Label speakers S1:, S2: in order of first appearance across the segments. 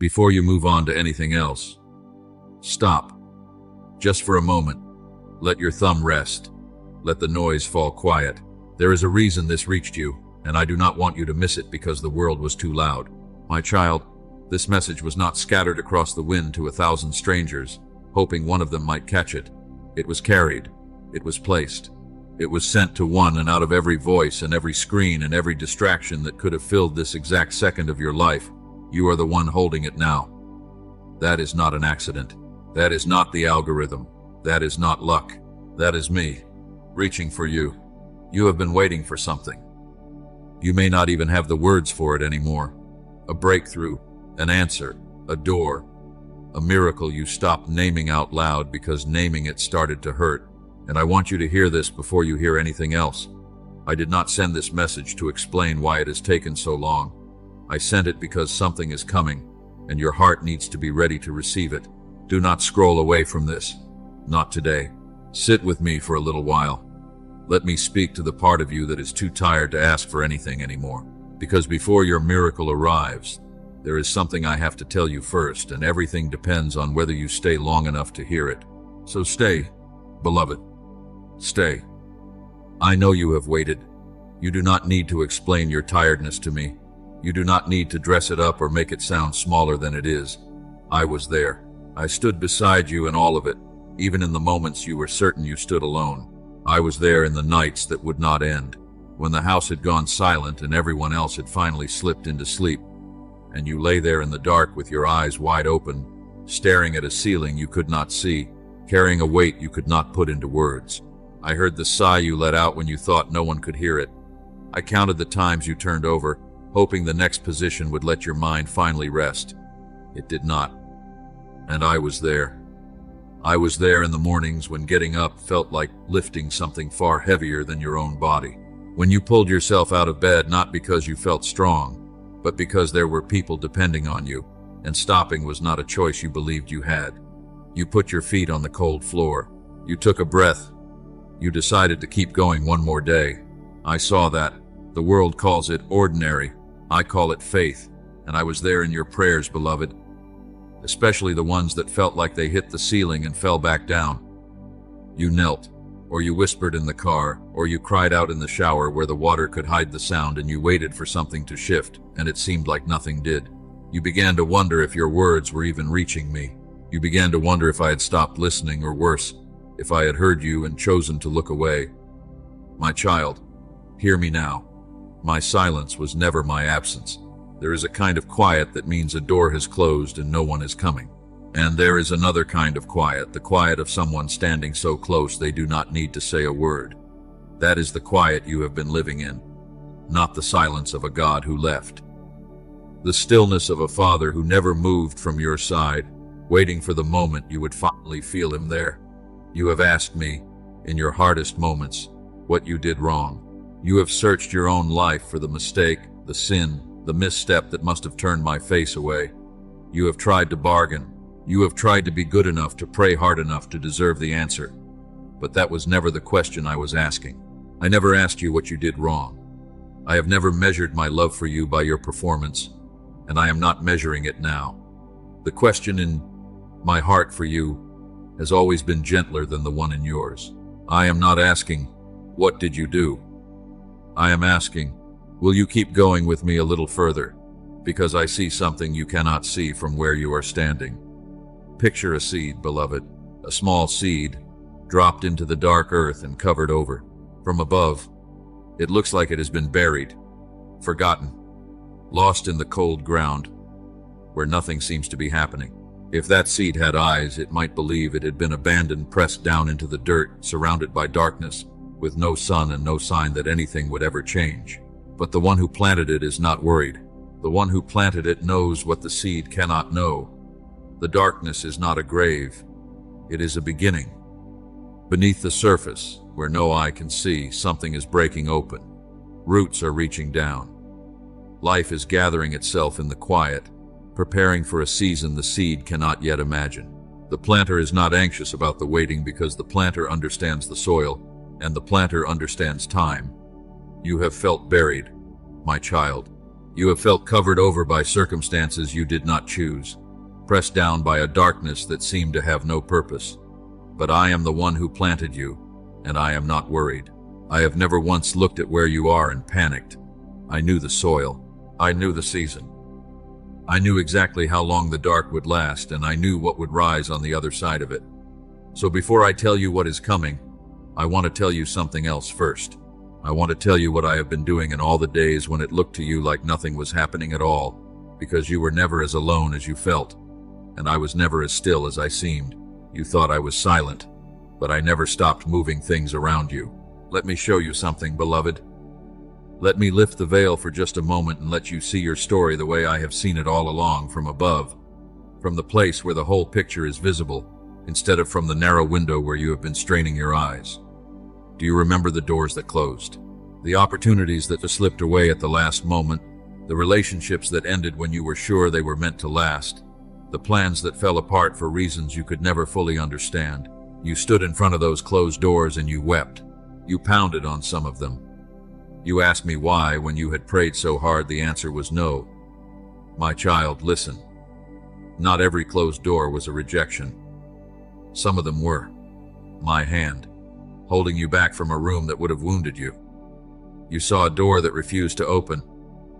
S1: Before you move on to anything else, stop. Just for a moment. Let your thumb rest. Let the noise fall quiet. There is a reason this reached you, and I do not want you to miss it because the world was too loud. My child, this message was not scattered across the wind to 1,000 strangers, hoping one of them might catch it. It was carried. It was placed. It was sent to one, and out of every voice and every screen and every distraction that could have filled this exact second of your life, you are the one holding it now. That is not an accident. That is not the algorithm. That is not luck. That is me, reaching for you. You have been waiting for something. You may not even have the words for it anymore. A breakthrough, an answer, a door, a miracle you stopped naming out loud because naming it started to hurt. And I want you to hear this before you hear anything else. I did not send this message to explain why it has taken so long. I sent it because something is coming, and your heart needs to be ready to receive it. Do not scroll away from this. Not today. Sit with me for a little while. Let me speak to the part of you that is too tired to ask for anything anymore. Because before your miracle arrives, there is something I have to tell you first, and everything depends on whether you stay long enough to hear it. So stay, beloved. Stay. I know you have waited. You do not need to explain your tiredness to me. You do not need to dress it up or make it sound smaller than it is. I was there. I stood beside you in all of it, even in the moments you were certain you stood alone. I was there in the nights that would not end, when the house had gone silent and everyone else had finally slipped into sleep, and you lay there in the dark with your eyes wide open, staring at a ceiling you could not see, carrying a weight you could not put into words. I heard the sigh you let out when you thought no one could hear it. I counted the times you turned over, hoping the next position would let your mind finally rest. It did not. And I was there. I was there in the mornings when getting up felt like lifting something far heavier than your own body. When you pulled yourself out of bed not because you felt strong, but because there were people depending on you, and stopping was not a choice you believed you had. You put your feet on the cold floor. You took a breath. You decided to keep going one more day. I saw that. The world calls it ordinary. I call it faith, and I was there in your prayers, beloved. Especially the ones that felt like they hit the ceiling and fell back down. You knelt, or you whispered in the car, or you cried out in the shower where the water could hide the sound, and you waited for something to shift, and it seemed like nothing did. You began to wonder if your words were even reaching me. You began to wonder if I had stopped listening, or worse, if I had heard you and chosen to look away. My child, hear me now. My silence was never my absence. There is a kind of quiet that means a door has closed and no one is coming. And there is another kind of quiet, the quiet of someone standing so close they do not need to say a word. That is the quiet you have been living in, not the silence of a God who left. The stillness of a father who never moved from your side, waiting for the moment you would finally feel him there. You have asked me, in your hardest moments, what you did wrong. You have searched your own life for the mistake, the sin, the misstep that must have turned my face away. You have tried to bargain. You have tried to be good enough, to pray hard enough to deserve the answer. But that was never the question I was asking. I never asked you what you did wrong. I have never measured my love for you by your performance, and I am not measuring it now. The question in my heart for you has always been gentler than the one in yours. I am not asking, what did you do? I am asking, will you keep going with me a little further? Because I see something you cannot see from where you are standing. Picture a seed, beloved, a small seed, dropped into the dark earth and covered over. From above, it looks like it has been buried, forgotten, lost in the cold ground, where nothing seems to be happening. If that seed had eyes, it might believe it had been abandoned, pressed down into the dirt, surrounded by darkness, with no sun and no sign that anything would ever change. But the one who planted it is not worried. The one who planted it knows what the seed cannot know. The darkness is not a grave. It is a beginning. Beneath the surface, where no eye can see, something is breaking open. Roots are reaching down. Life is gathering itself in the quiet, preparing for a season the seed cannot yet imagine. The planter is not anxious about the waiting because the planter understands the soil, and the planter understands time. You have felt buried, my child. You have felt covered over by circumstances you did not choose, pressed down by a darkness that seemed to have no purpose. But I am the one who planted you, and I am not worried. I have never once looked at where you are and panicked. I knew the soil. I knew the season. I knew exactly how long the dark would last, and I knew what would rise on the other side of it. So before I tell you what is coming, I want to tell you something else first. I want to tell you what I have been doing in all the days when it looked to you like nothing was happening at all, because you were never as alone as you felt, and I was never as still as I seemed. You thought I was silent, but I never stopped moving things around you. Let me show you something, beloved. Let me lift the veil for just a moment and let you see your story the way I have seen it all along, from above, from the place where the whole picture is visible, instead of from the narrow window where you have been straining your eyes. Do you remember the doors that closed? The opportunities that slipped away at the last moment? The relationships that ended when you were sure they were meant to last? The plans that fell apart for reasons you could never fully understand? You stood in front of those closed doors and you wept. You pounded on some of them. You asked me why, when you had prayed so hard the answer was no. My child, listen. Not every closed door was a rejection. Some of them were. My hand, holding you back from a room that would have wounded you. You saw a door that refused to open,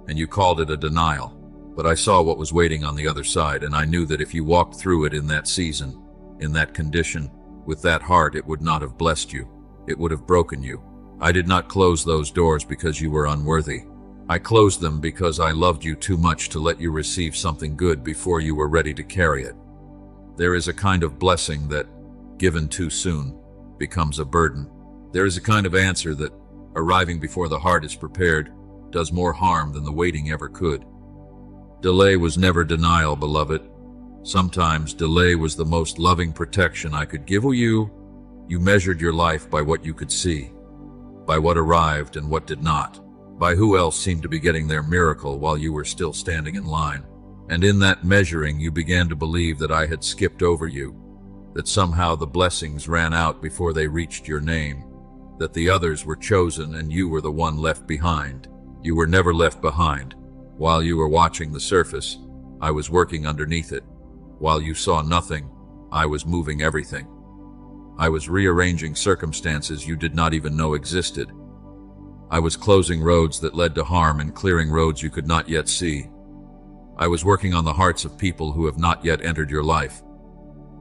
S1: and you called it a denial. But I saw what was waiting on the other side, and I knew that if you walked through it in that season, in that condition, with that heart, it would not have blessed you. It would have broken you. I did not close those doors because you were unworthy. I closed them because I loved you too much to let you receive something good before you were ready to carry it. There is a kind of blessing that, given too soon, becomes a burden. There is a kind of answer that, arriving before the heart is prepared, does more harm than the waiting ever could. Delay was never denial, beloved. Sometimes delay was the most loving protection I could give you. You measured your life by what you could see, by what arrived and what did not, by who else seemed to be getting their miracle while you were still standing in line. And in that measuring, you began to believe that I had skipped over you, that somehow the blessings ran out before they reached your name, that the others were chosen and you were the one left behind. You were never left behind. While you were watching the surface, I was working underneath it. While you saw nothing, I was moving everything. I was rearranging circumstances you did not even know existed. I was closing roads that led to harm and clearing roads you could not yet see. I was working on the hearts of people who have not yet entered your life.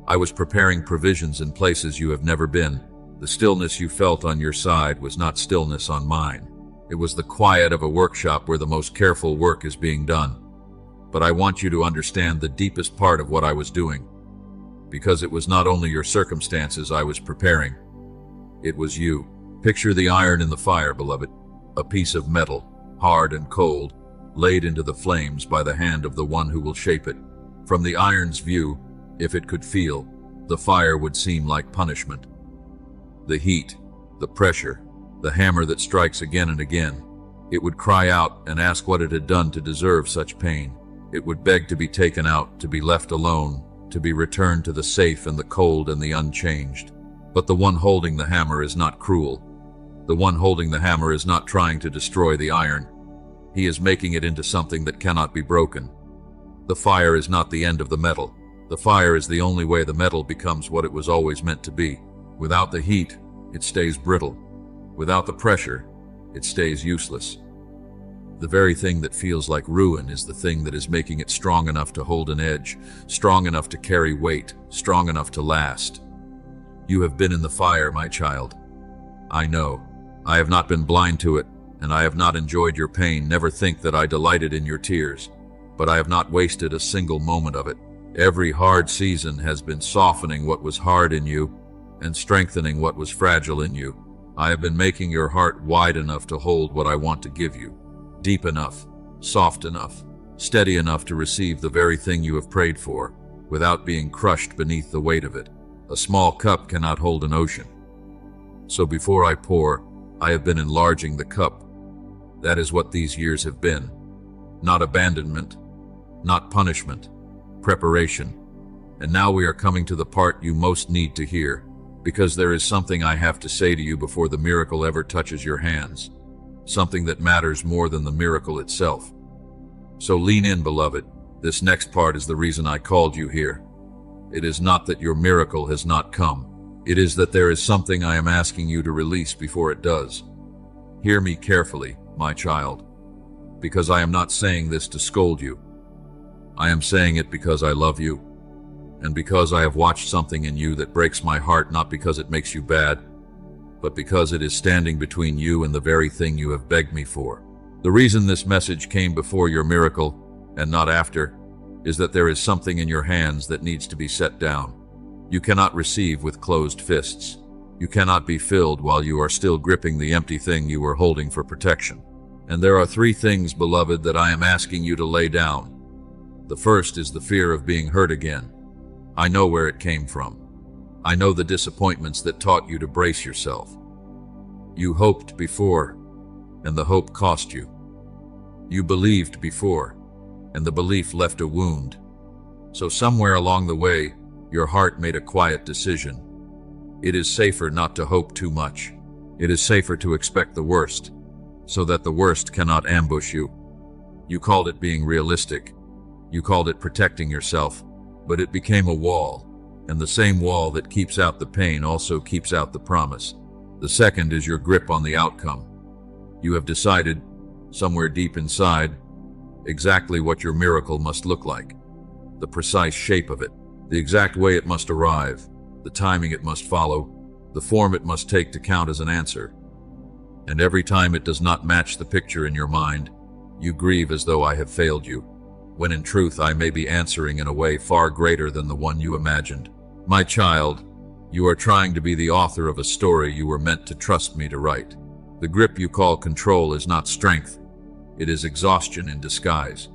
S1: I was preparing provisions in places you have never been. The stillness you felt on your side was not stillness on mine. It was the quiet of a workshop where the most careful work is being done. But I want you to understand the deepest part of what I was doing, because it was not only your circumstances I was preparing. It was you. Picture the iron in the fire, beloved. A piece of metal, hard and cold, laid into the flames by the hand of the one who will shape it. From the iron's view, if it could feel, the fire would seem like punishment. The heat, the pressure, the hammer that strikes again and again. It would cry out and ask what it had done to deserve such pain. It would beg to be taken out, to be left alone, to be returned to the safe and the cold and the unchanged. But the one holding the hammer is not cruel. The one holding the hammer is not trying to destroy the iron. He is making it into something that cannot be broken. The fire is not the end of the metal. The fire is the only way the metal becomes what it was always meant to be. Without the heat, it stays brittle. Without the pressure, it stays useless. The very thing that feels like ruin is the thing that is making it strong enough to hold an edge, strong enough to carry weight, strong enough to last. You have been in the fire, my child. I know. I have not been blind to it, and I have not enjoyed your pain. Never think that I delighted in your tears, but I have not wasted a single moment of it. Every hard season has been softening what was hard in you and strengthening what was fragile in you. I have been making your heart wide enough to hold what I want to give you, deep enough, soft enough, steady enough to receive the very thing you have prayed for, without being crushed beneath the weight of it. A small cup cannot hold an ocean. So before I pour, I have been enlarging the cup. That is what these years have been. Not abandonment, not punishment, preparation. And now we are coming to the part you most need to hear, because there is something I have to say to you before the miracle ever touches your hands. Something that matters more than the miracle itself. So lean in, beloved. This next part is the reason I called you here. It is not that your miracle has not come. It is that there is something I am asking you to release before it does. Hear me carefully, my child, because I am not saying this to scold you. I am saying it because I love you, and because I have watched something in you that breaks my heart, not because it makes you bad, but because it is standing between you and the very thing you have begged me for. The reason this message came before your miracle, and not after, is that there is something in your hands that needs to be set down. You cannot receive with closed fists. You cannot be filled while you are still gripping the empty thing you were holding for protection. And there are 3 things, beloved, that I am asking you to lay down. The first is the fear of being hurt again. I know where it came from. I know the disappointments that taught you to brace yourself. You hoped before, and the hope cost you. You believed before, and the belief left a wound. So somewhere along the way, your heart made a quiet decision. It is safer not to hope too much. It is safer to expect the worst, so that the worst cannot ambush you. You called it being realistic. You called it protecting yourself, but it became a wall, and the same wall that keeps out the pain also keeps out the promise. The second is your grip on the outcome. You have decided, somewhere deep inside, exactly what your miracle must look like, the precise shape of it, the exact way it must arrive, the timing it must follow, the form it must take to count as an answer. And every time it does not match the picture in your mind, you grieve as though I have failed you, when in truth I may be answering in a way far greater than the one you imagined. My child, you are trying to be the author of a story you were meant to trust me to write. The grip you call control is not strength, it is exhaustion in disguise.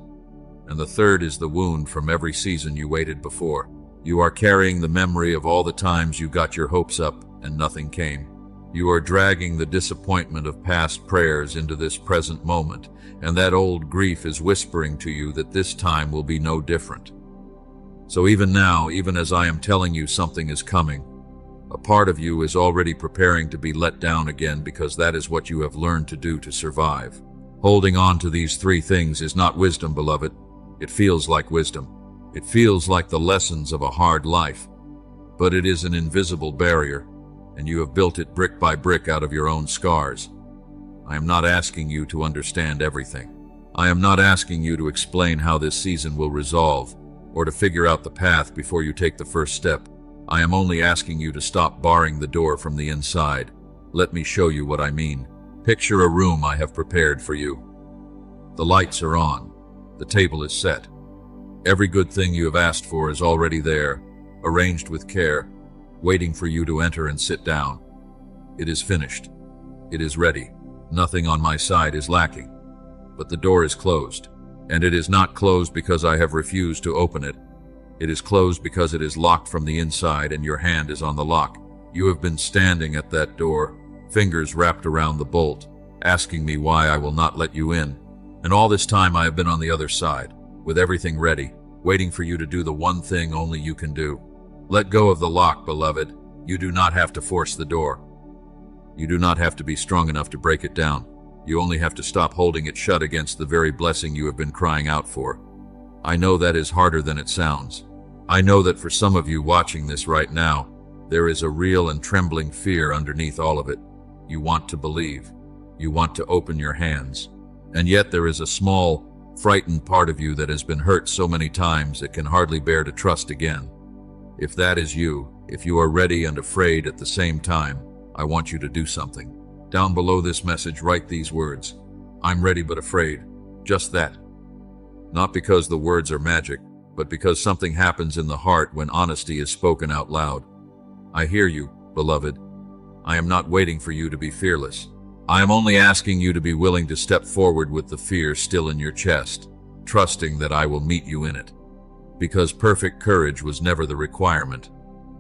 S1: And the third is the wound from every season you waited before. You are carrying the memory of all the times you got your hopes up and nothing came. You are dragging the disappointment of past prayers into this present moment, and that old grief is whispering to you that this time will be no different. So even now, even as I am telling you something is coming, a part of you is already preparing to be let down again, because that is what you have learned to do to survive. Holding on to these 3 things is not wisdom, beloved. It feels like wisdom. It feels like the lessons of a hard life. But it is an invisible barrier, and you have built it brick by brick out of your own scars. I am not asking you to understand everything. I am not asking you to explain how this season will resolve, or to figure out the path before you take the first step. I am only asking you to stop barring the door from the inside. Let me show you what I mean. Picture a room I have prepared for you. The lights are on. The table is set. Every good thing you have asked for is already there, arranged with care, waiting for you to enter and sit down. It is finished. It is ready. Nothing on my side is lacking. But the door is closed. And it is not closed because I have refused to open it. It is closed because it is locked from the inside and your hand is on the lock. You have been standing at that door, fingers wrapped around the bolt, asking me why I will not let you in. And all this time I have been on the other side, with everything ready, waiting for you to do the one thing only you can do. Let go of the lock, beloved. You do not have to force the door. You do not have to be strong enough to break it down. You only have to stop holding it shut against the very blessing you have been crying out for. I know that is harder than it sounds. I know that for some of you watching this right now, there is a real and trembling fear underneath all of it. You want to believe. You want to open your hands. And yet there is a small, frightened part of you that has been hurt so many times it can hardly bear to trust again. If that is you, if you are ready and afraid at the same time, I want you to do something. Down below this message, write these words. I'm ready but afraid. Just that. Not because the words are magic, but because something happens in the heart when honesty is spoken out loud. I hear you, beloved. I am not waiting for you to be fearless. I am only asking you to be willing to step forward with the fear still in your chest, trusting that I will meet you in it. Because perfect courage was never the requirement.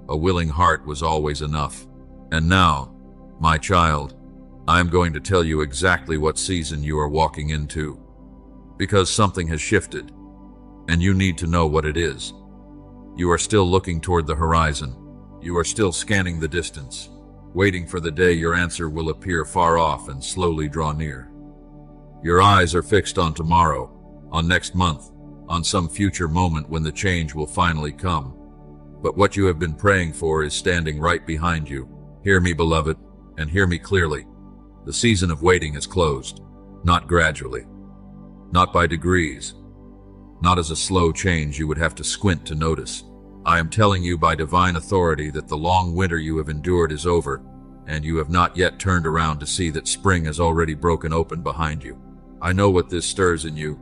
S1: A willing heart was always enough. And now, my child, I am going to tell you exactly what season you are walking into. Because something has shifted, and you need to know what it is. You are still looking toward the horizon. You are still scanning the distance, waiting for the day your answer will appear far off and slowly draw near. Your eyes are fixed on tomorrow, on next month, on some future moment when the change will finally come. But what you have been praying for is standing right behind you. Hear me, beloved, and hear me clearly. The season of waiting is closed, not gradually, not by degrees, not as a slow change you would have to squint to notice. I am telling you by divine authority that the long winter you have endured is over, and you have not yet turned around to see that spring has already broken open behind you. I know what this stirs in you,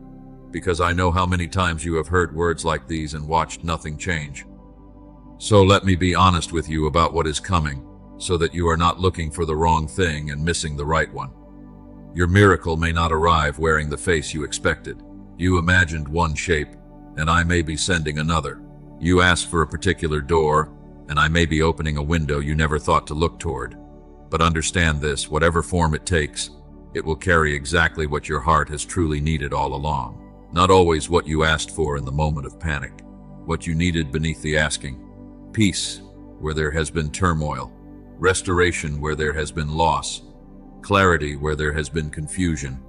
S1: because I know how many times you have heard words like these and watched nothing change. So let me be honest with you about what is coming, so that you are not looking for the wrong thing and missing the right one. Your miracle may not arrive wearing the face you expected. You imagined one shape, and I may be sending another. You asked for a particular door, and I may be opening a window you never thought to look toward. But understand this, whatever form it takes, it will carry exactly what your heart has truly needed all along. Not always what you asked for in the moment of panic, what you needed beneath the asking. Peace, where there has been turmoil. Restoration, where there has been loss. Clarity, where there has been confusion.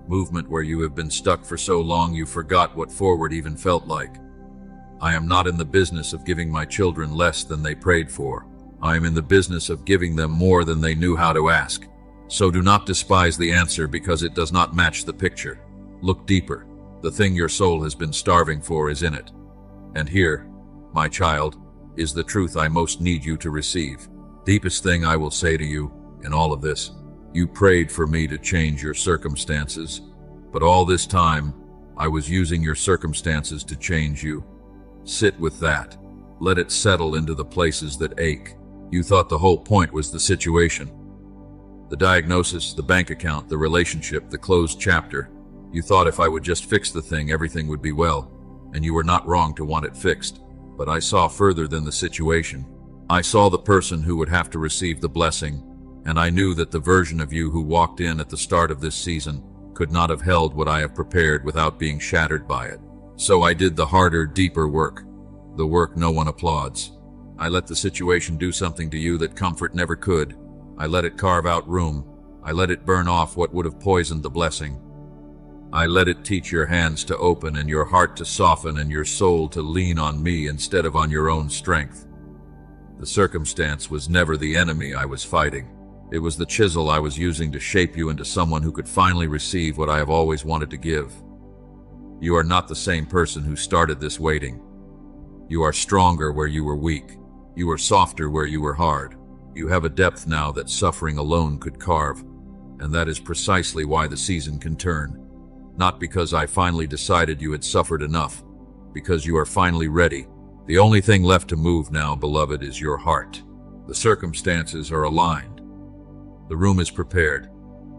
S1: Movement, where you have been stuck for so long you forgot what forward even felt like. I am not in the business of giving my children less than they prayed for. I am in the business of giving them more than they knew how to ask. So do not despise the answer because it does not match the picture. Look deeper. The thing your soul has been starving for is in it. And here, my child, is the truth I most need you to receive. Deepest thing I will say to you in all of this. You prayed for me to change your circumstances, but all this time, I was using your circumstances to change you. Sit with that. Let it settle into the places that ache. You thought the whole point was the situation. The diagnosis, the bank account, the relationship, the closed chapter. You thought if I would just fix the thing, everything would be well, and you were not wrong to want it fixed. But I saw further than the situation. I saw the person who would have to receive the blessing, and I knew that the version of you who walked in at the start of this season could not have held what I have prepared without being shattered by it. So I did the harder, deeper work, the work no one applauds. I let the situation do something to you that comfort never could. I let it carve out room. I let it burn off what would have poisoned the blessing. I let it teach your hands to open and your heart to soften and your soul to lean on me instead of on your own strength. The circumstance was never the enemy I was fighting. It was the chisel I was using to shape you into someone who could finally receive what I have always wanted to give. You are not the same person who started this waiting. You are stronger where you were weak. You are softer where you were hard. You have a depth now that suffering alone could carve, and that is precisely why the season can turn. Not because I finally decided you had suffered enough, because you are finally ready. The only thing left to move now, beloved, is your heart. The circumstances are aligned. The room is prepared.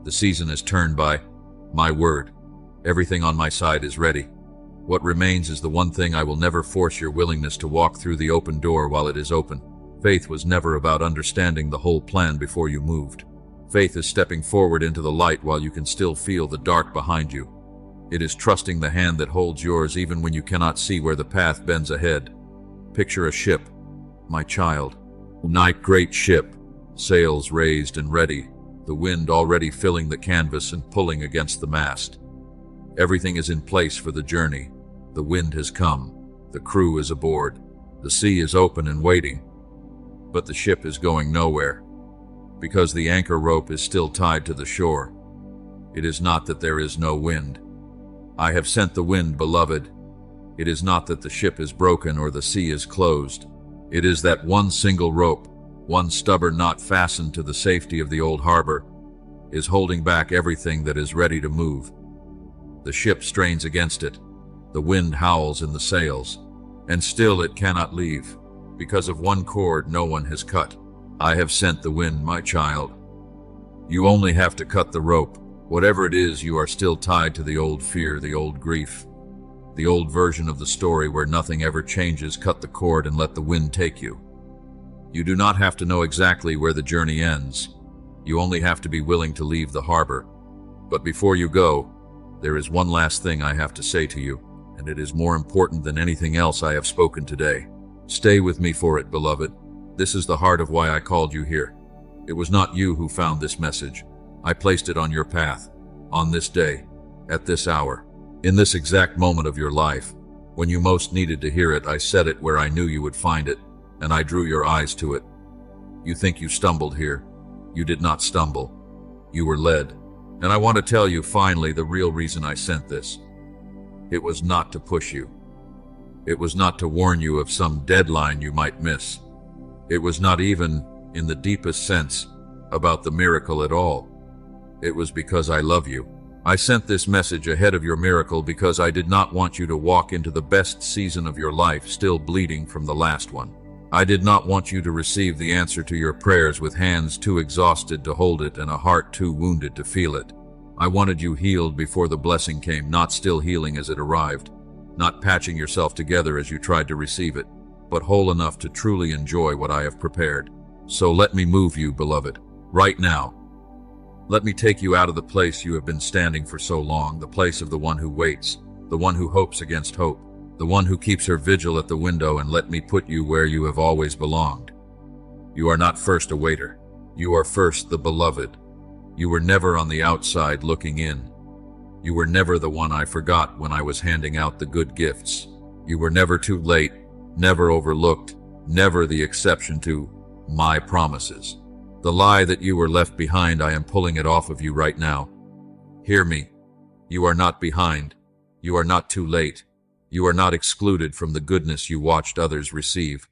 S1: The season is turned by my word. Everything on my side is ready. What remains is the one thing I will never force your willingness to walk through the open door while it is open. Faith was never about understanding the whole plan before you moved. Faith is stepping forward into the light while you can still feel the dark behind you. It is trusting the hand that holds yours even when you cannot see where the path bends ahead. Picture a ship, my child. A night great ship, sails raised and ready, the wind already filling the canvas and pulling against the mast. Everything is in place for the journey. The wind has come. The crew is aboard. The sea is open and waiting. But the ship is going nowhere, because the anchor rope is still tied to the shore. It is not that there is no wind. I have sent the wind, beloved. It is not that the ship is broken or the sea is closed. It is that one single rope, one stubborn knot fastened to the safety of the old harbor, is holding back everything that is ready to move. The ship strains against it. The wind howls in the sails, and still it cannot leave. Because of one cord no one has cut. I have sent the wind, my child. You only have to cut the rope. Whatever it is, you are still tied to the old fear, the old grief. The old version of the story where nothing ever changes. Cut the cord and let the wind take you. You do not have to know exactly where the journey ends. You only have to be willing to leave the harbor. But before you go, there is one last thing I have to say to you, and it is more important than anything else I have spoken today. Stay with me for it, beloved. This is the heart of why I called you here. It was not you who found this message. I placed it on your path, on this day, at this hour. In this exact moment of your life, when you most needed to hear it, I said it where I knew you would find it, and I drew your eyes to it. You think you stumbled here. You did not stumble. You were led. And I want to tell you finally the real reason I sent this. It was not to push you. It was not to warn you of some deadline you might miss. It was not even, in the deepest sense, about the miracle at all. It was because I love you. I sent this message ahead of your miracle because I did not want you to walk into the best season of your life still bleeding from the last one. I did not want you to receive the answer to your prayers with hands too exhausted to hold it and a heart too wounded to feel it. I wanted you healed before the blessing came, not still healing as it arrived, not patching yourself together as you tried to receive it, but whole enough to truly enjoy what I have prepared. So let me move you, beloved, right now. Let me take you out of the place you have been standing for so long, the place of the one who waits, the one who hopes against hope, the one who keeps her vigil at the window, and let me put you where you have always belonged. You are not first a waiter. You are first the beloved. You were never on the outside looking in. You were never the one I forgot when I was handing out the good gifts. You were never too late, never overlooked, never the exception to my promises. The lie that you were left behind, I am pulling it off of you right now. Hear me. You are not behind. You are not too late. You are not excluded from the goodness you watched others receive.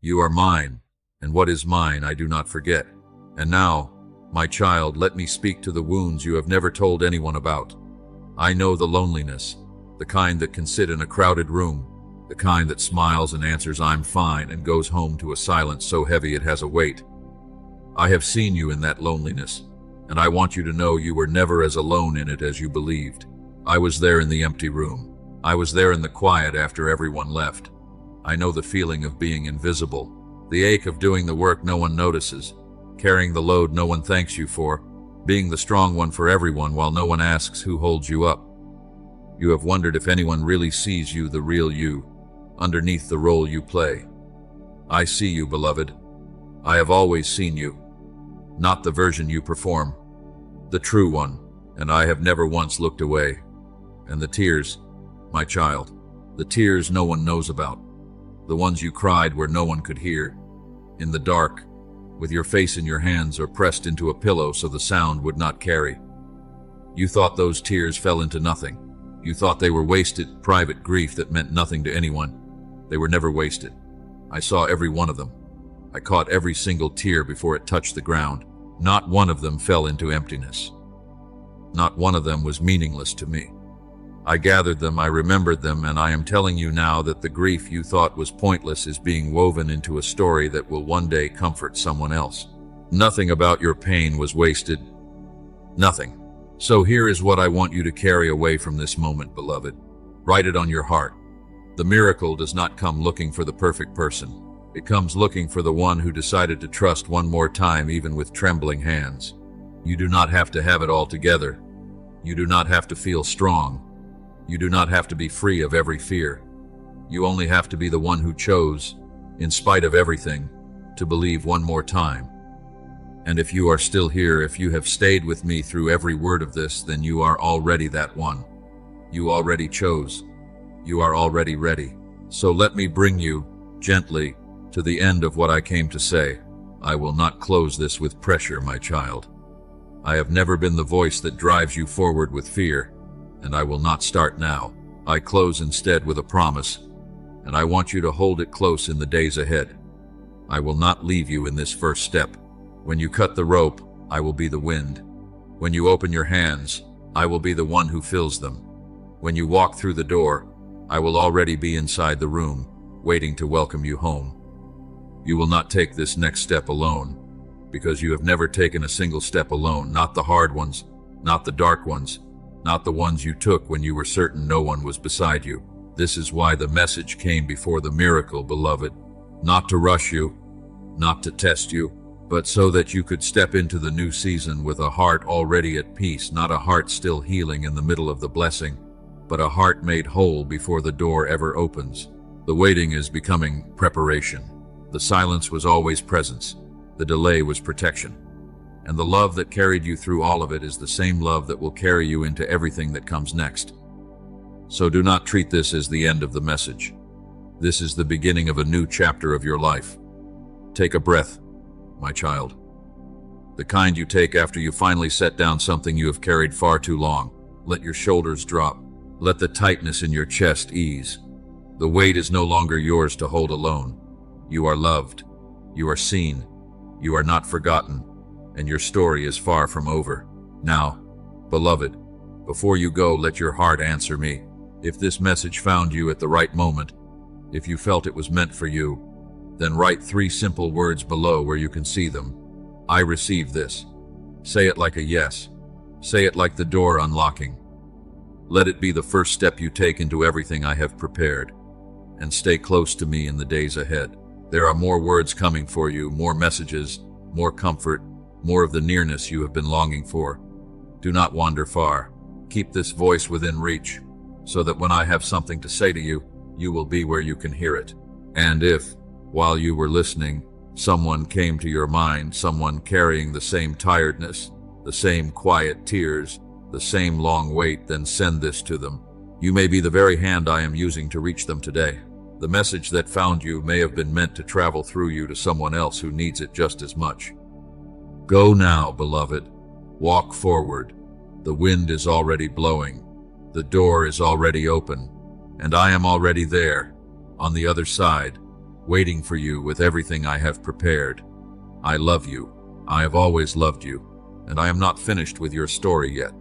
S1: You are mine, and what is mine I do not forget. And now, my child, let me speak to the wounds you have never told anyone about. I know the loneliness, the kind that can sit in a crowded room, the kind that smiles and answers "I'm fine" and goes home to a silence so heavy it has a weight. I have seen you in that loneliness, and I want you to know you were never as alone in it as you believed. I was there in the empty room. I was there in the quiet after everyone left. I know the feeling of being invisible, the ache of doing the work no one notices, carrying the load no one thanks you for, being the strong one for everyone while no one asks who holds you up. You have wondered if anyone really sees you, the real you, underneath the role you play. I see you, beloved. I have always seen you. Not the version you perform, the true one, and I have never once looked away. And the tears, my child, the tears no one knows about, the ones you cried where no one could hear, in the dark, with your face in your hands or pressed into a pillow so the sound would not carry. You thought those tears fell into nothing. You thought they were wasted, private grief that meant nothing to anyone. They were never wasted. I saw every one of them. I caught every single tear before it touched the ground. Not one of them fell into emptiness. Not one of them was meaningless to me. I gathered them, I remembered them, and I am telling you now that the grief you thought was pointless is being woven into a story that will one day comfort someone else. Nothing about your pain was wasted. Nothing. So here is what I want you to carry away from this moment, beloved. Write it on your heart. The miracle does not come looking for the perfect person. It comes looking for the one who decided to trust one more time, even with trembling hands. You do not have to have it all together. You do not have to feel strong. You do not have to be free of every fear. You only have to be the one who chose, in spite of everything, to believe one more time. And if you are still here, if you have stayed with me through every word of this, then you are already that one. You already chose. You are already ready. So let me bring you, gently, to the end of what I came to say. I will not close this with pressure, my child. I have never been the voice that drives you forward with fear, and I will not start now. I close instead with a promise, and I want you to hold it close in the days ahead. I will not leave you in this first step. When you cut the rope, I will be the wind. When you open your hands, I will be the one who fills them. When you walk through the door, I will already be inside the room, waiting to welcome you home. You will not take this next step alone, because you have never taken a single step alone, not the hard ones, not the dark ones, not the ones you took when you were certain no one was beside you. This is why the message came before the miracle, beloved. Not to rush you, not to test you, but so that you could step into the new season with a heart already at peace, not a heart still healing in the middle of the blessing, but a heart made whole before the door ever opens. The waiting is becoming preparation. The silence was always presence. The delay was protection. And the love that carried you through all of it is the same love that will carry you into everything that comes next. So do not treat this as the end of the message. This is the beginning of a new chapter of your life. Take a breath, my child. The kind you take after you finally set down something you have carried far too long. Let your shoulders drop. Let the tightness in your chest ease. The weight is no longer yours to hold alone. You are loved. You are seen. You are not forgotten. And your story is far from over. Now, beloved, before you go, let your heart answer me. If this message found you at the right moment, if you felt it was meant for you, then write 3 simple words below where you can see them. I receive this. Say it like a yes. Say it like the door unlocking. Let it be the first step you take into everything I have prepared. And stay close to me in the days ahead. There are more words coming for you, more messages, more comfort, more of the nearness you have been longing for. Do not wander far. Keep this voice within reach, so that when I have something to say to you, you will be where you can hear it. And if, while you were listening, someone came to your mind, someone carrying the same tiredness, the same quiet tears, the same long wait, then send this to them. You may be the very hand I am using to reach them today. The message that found you may have been meant to travel through you to someone else who needs it just as much. Go now, beloved. Walk forward. The wind is already blowing. The door is already open. And I am already there, on the other side, waiting for you with everything I have prepared. I love you. I have always loved you. And I am not finished with your story yet.